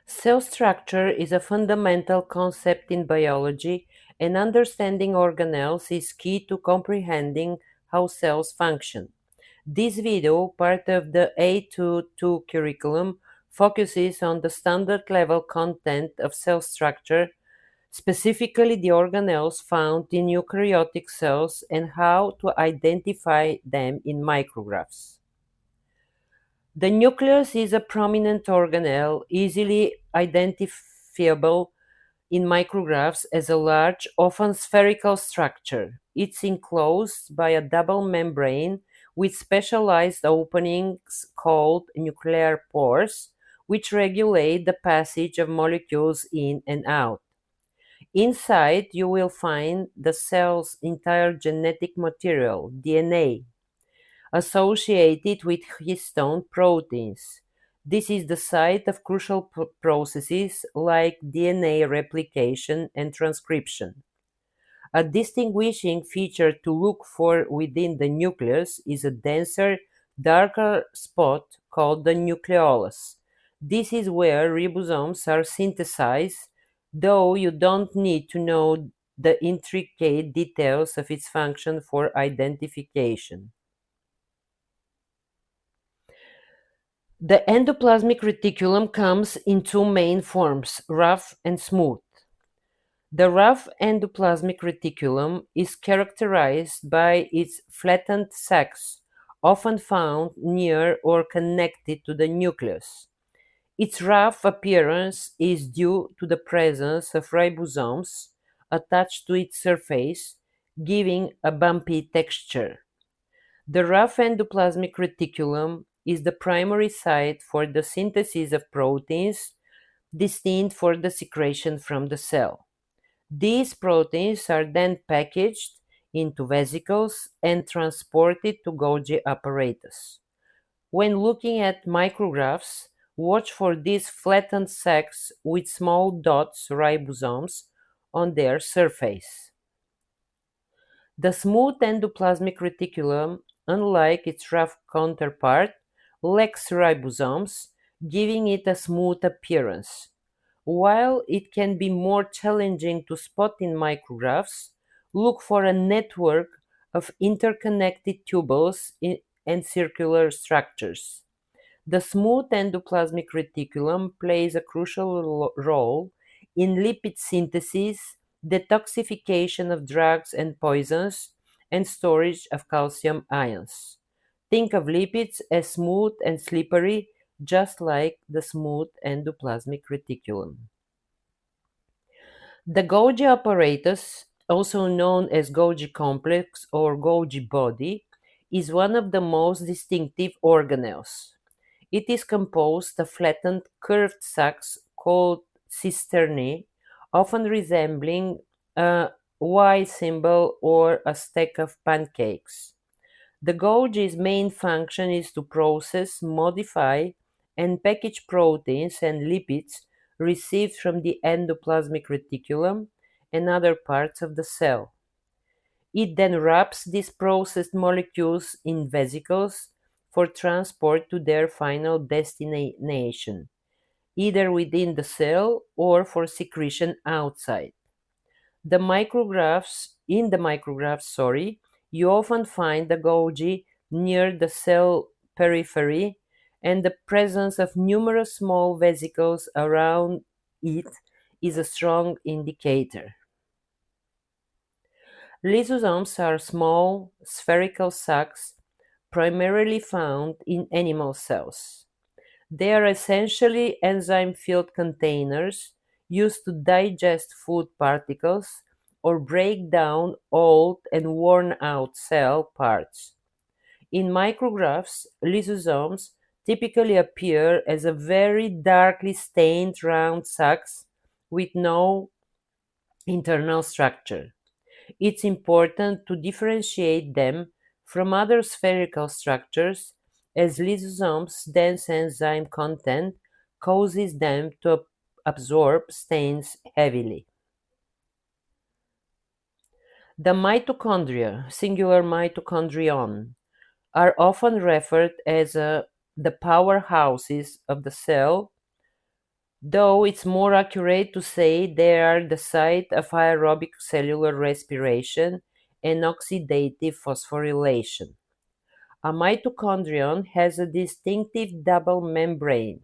Cell structure is a fundamental concept in biology, and understanding organelles is key to comprehending how cells function. This video, part of the A2.2 curriculum, focuses on the standard level content of cell structure, specifically the organelles found in eukaryotic cells and how to identify them in micrographs. The nucleus is a prominent organelle, easily identifiable in micrographs as a large, often spherical structure. It's enclosed by a double membrane with specialized openings called nuclear pores, which regulate the passage of molecules in and out. Inside, you will find the cell's entire genetic material, DNA, associated with histone proteins. This is the site of crucial processes like DNA replication and transcription. A distinguishing feature to look for within the nucleus is a denser, darker spot called the nucleolus. This is where ribosomes are synthesized, though you don't need to know the intricate details of its function for identification. The endoplasmic reticulum comes in two main forms, rough and smooth. The rough endoplasmic reticulum is characterized by its flattened sacs, often found near or connected to the nucleus. Its rough appearance is due to the presence of ribosomes attached to its surface, giving a bumpy texture. The rough endoplasmic reticulum is the primary site for the synthesis of proteins destined for the secretion from the cell. These proteins are then packaged into vesicles and transported to Golgi apparatus. When looking at micrographs, watch for these flattened sacs with small dots ribosomes on their surface. The smooth endoplasmic reticulum, unlike its rough counterpart, lacks ribosomes, giving it a smooth appearance. While it can be more challenging to spot in micrographs, look for a network of interconnected tubules and circular structures. The smooth endoplasmic reticulum plays a crucial role in lipid synthesis, detoxification of drugs and poisons, and storage of calcium ions. Think of lipids as smooth and slippery, just like the smooth endoplasmic reticulum. The Golgi apparatus, also known as Golgi complex or Golgi body, is one of the most distinctive organelles. It is composed of flattened curved sacs called cisternae, often resembling a Y symbol or a stack of pancakes. The Golgi's main function is to process, modify, and package proteins and lipids received from the endoplasmic reticulum and other parts of the cell. It then wraps these processed molecules in vesicles for transport to their final destination, either within the cell or for secretion outside. In the micrographs, you often find the Golgi near the cell periphery, and the presence of numerous small vesicles around it is a strong indicator. Lysosomes are small, spherical sacs primarily found in animal cells. They are essentially enzyme-filled containers used to digest food particles or break down old and worn-out cell parts. In micrographs, lysosomes typically appear as a very darkly stained round sacs with no internal structure. It's important to differentiate them from other spherical structures, as lysosomes' dense enzyme content causes them to absorb stains heavily. The mitochondria, singular mitochondrion, are often referred as the powerhouses of the cell, though it's more accurate to say they are the site of aerobic cellular respiration and oxidative phosphorylation. A mitochondrion has a distinctive double membrane,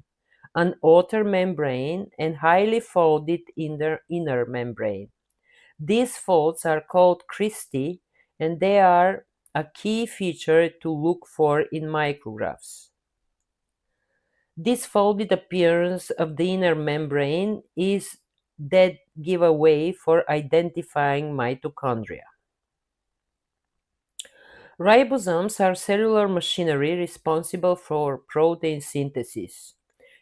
an outer membrane and highly folded inner membrane. These folds are called cristae, and they are a key feature to look for in micrographs. This folded appearance of the inner membrane is that giveaway for identifying mitochondria. Ribosomes are cellular machinery responsible for protein synthesis.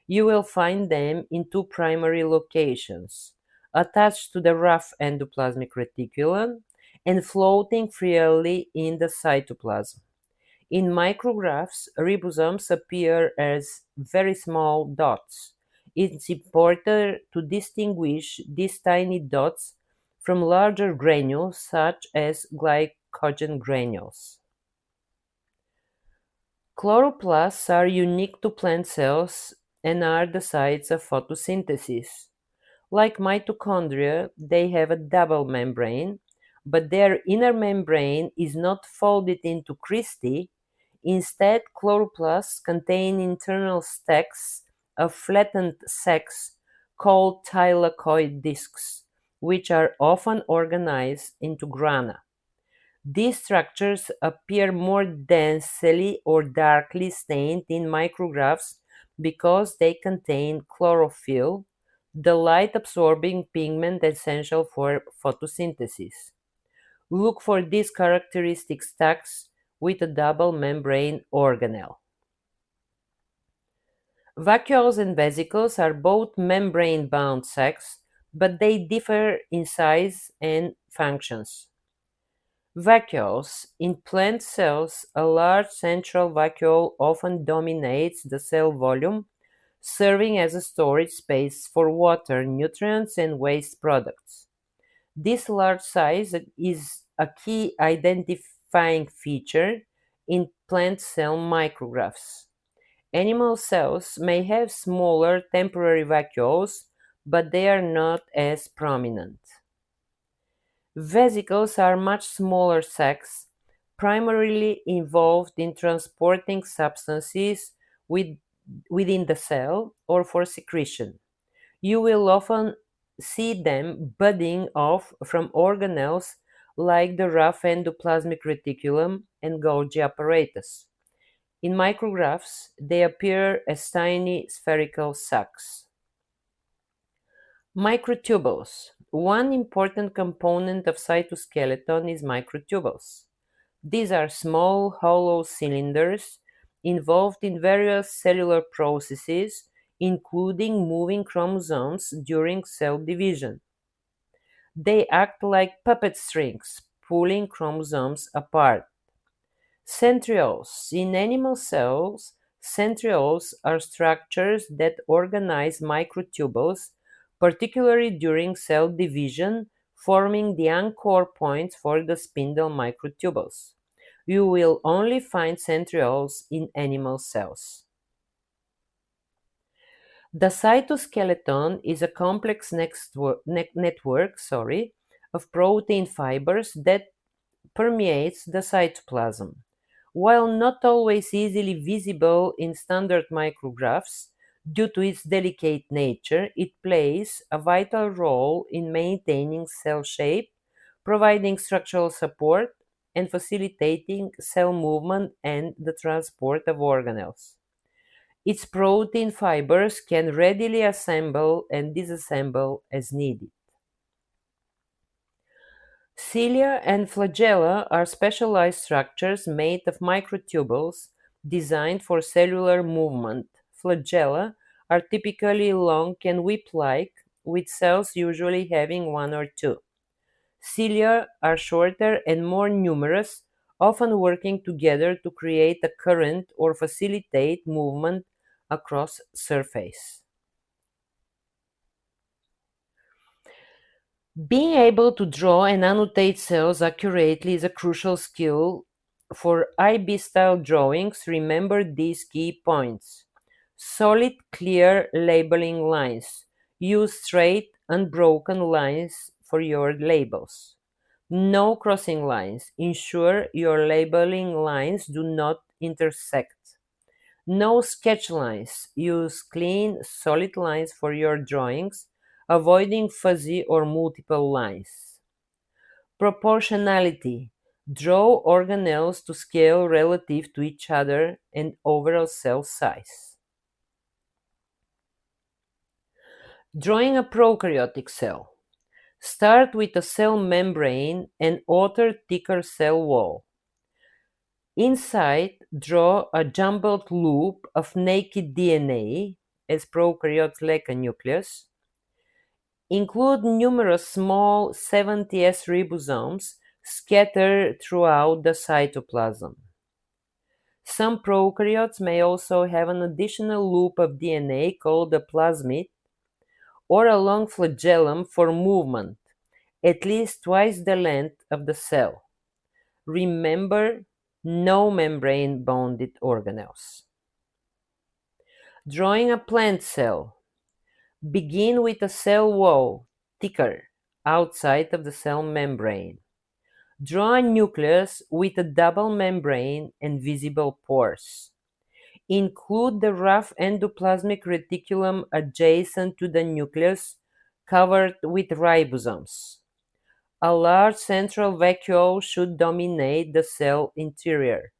You will find them in two primary locations, attached to the rough endoplasmic reticulum and floating freely in the cytoplasm. In micrographs, ribosomes appear as very small dots. It's important to distinguish these tiny dots from larger granules such as glycogen granules. Chloroplasts are unique to plant cells and are the sites of photosynthesis. Like mitochondria, they have a double membrane, but their inner membrane is not folded into cristae. Instead, chloroplasts contain internal stacks of flattened sacs called thylakoid discs, which are often organized into grana. These structures appear more densely or darkly stained in micrographs because they contain chlorophyll, the light-absorbing pigment essential for photosynthesis. Look for these characteristic stacks with a double membrane organelle. Vacuoles and vesicles are both membrane-bound sacs, but they differ in size and functions. Vacuoles. In plant cells, a large central vacuole often dominates the cell volume, serving as a storage space for water, nutrients, and waste products. This large size is a key identifying feature in plant cell micrographs. Animal cells may have smaller temporary vacuoles, but they are not as prominent. Vesicles are much smaller sacs, primarily involved in transporting substances within the cell or for secretion. You will often see them budding off from organelles like the rough endoplasmic reticulum and Golgi apparatus. In micrographs, they appear as tiny spherical sacs. Microtubules. One important component of cytoskeleton is microtubules. These are small, hollow cylinders involved in various cellular processes, including moving chromosomes during cell division. They act like puppet strings, pulling chromosomes apart. Centrioles. In animal cells, centrioles are structures that organize microtubules, particularly during cell division, forming the anchor points for the spindle microtubules. You will only find centrioles in animal cells. The cytoskeleton is a complex network of protein fibers that permeates the cytoplasm. While not always easily visible in standard micrographs, due to its delicate nature, it plays a vital role in maintaining cell shape, providing structural support, and facilitating cell movement and the transport of organelles. Its protein fibers can readily assemble and disassemble as needed. Cilia and flagella are specialized structures made of microtubules designed for cellular movement. Flagella are typically long and whip-like, with cells usually having one or two. Cilia are shorter and more numerous, often working together to create a current or facilitate movement across surface. Being able to draw and annotate cells accurately is a crucial skill. For IB style drawings, remember these key points. Solid, clear labeling lines. Use straight, unbroken lines for your labels. No crossing lines. Ensure your labeling lines do not intersect. No sketch lines. Use clean, solid lines for your drawings, avoiding fuzzy or multiple lines. Proportionality. Draw organelles to scale relative to each other and overall cell size. Drawing a prokaryotic cell. Start with a cell membrane and outer thicker cell wall. Inside, draw a jumbled loop of naked DNA, as prokaryotes lack a nucleus. Include numerous small 70S ribosomes scattered throughout the cytoplasm. Some prokaryotes may also have an additional loop of DNA called a plasmid or a long flagellum for movement, at least twice the length of the cell. Remember, no membrane-bonded organelles. Drawing a plant cell. Begin with a cell wall, thicker, outside of the cell membrane. Draw a nucleus with a double membrane and visible pores. Include the rough endoplasmic reticulum adjacent to the nucleus, covered with ribosomes. A large central vacuole should dominate the cell interior.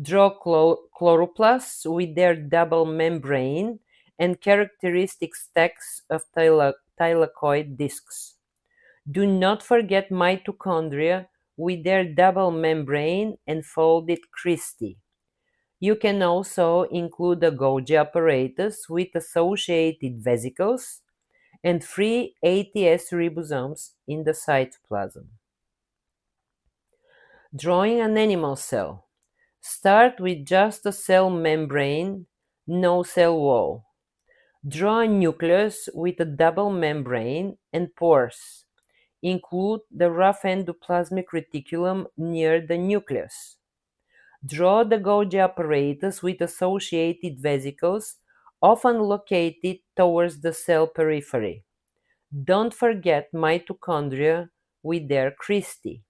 Draw chloroplasts with their double membrane and characteristic stacks of thylakoid discs. Do not forget mitochondria with their double membrane and folded cristae. You can also include the Golgi apparatus with associated vesicles and free ATS ribosomes in the cytoplasm. Drawing an animal cell. Start with just a cell membrane, no cell wall. Draw a nucleus with a double membrane and pores. Include the rough endoplasmic reticulum near the nucleus. Draw the Golgi apparatus with associated vesicles, often located towards the cell periphery. Don't forget mitochondria with their cristae.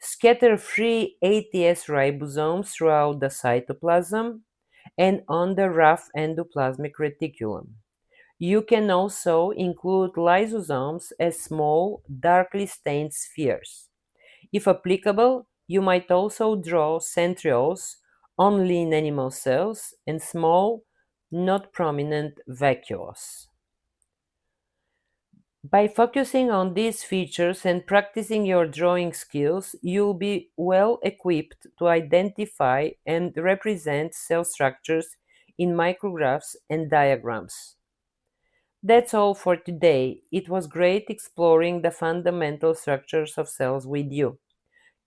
Scatter free ATS ribosomes throughout the cytoplasm and on the rough endoplasmic reticulum. You can also include lysosomes as small, darkly stained spheres. If applicable, you might also draw centrioles only in animal cells and small, not prominent vacuoles. By focusing on these features and practicing your drawing skills, you'll be well equipped to identify and represent cell structures in micrographs and diagrams. That's all for today. It was great exploring the fundamental structures of cells with you.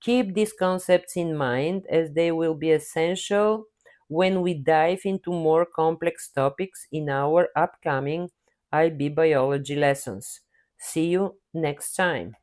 Keep these concepts in mind as they will be essential when we dive into more complex topics in our upcoming IB biology lessons. See you next time.